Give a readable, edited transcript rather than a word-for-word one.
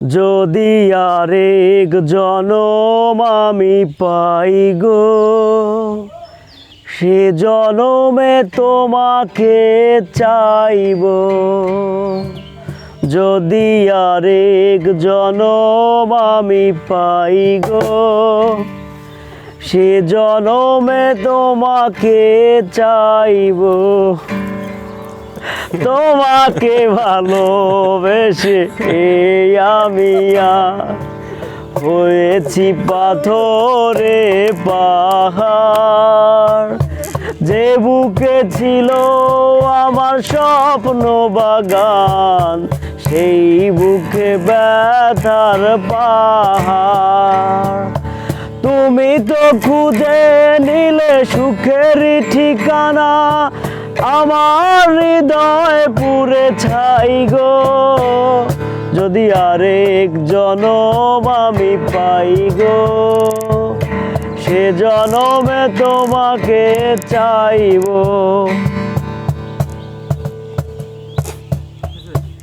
যদি আরেক জনম আমি পাই গো, সে জনমে তোমাকে চাইব। যদি আরেক জনম আমি পাই গো, সে জনমে তোমাকে চাইব। তোমাকে ভালোবেসে এই আমি হয়েছি পাথরে পাহাড়। যে বুকে ছিল আমার স্বপ্ন বাগান, সেই বুকে ব্যথার পাহাড়। তুমি তো খুঁজে নিলে সুখের ঠিকানা, আমার হৃদয় পুড়ে ছাই গো। যদি আরেক জনম আমি পাই গো, সে জনমে তোমাকে চাইব।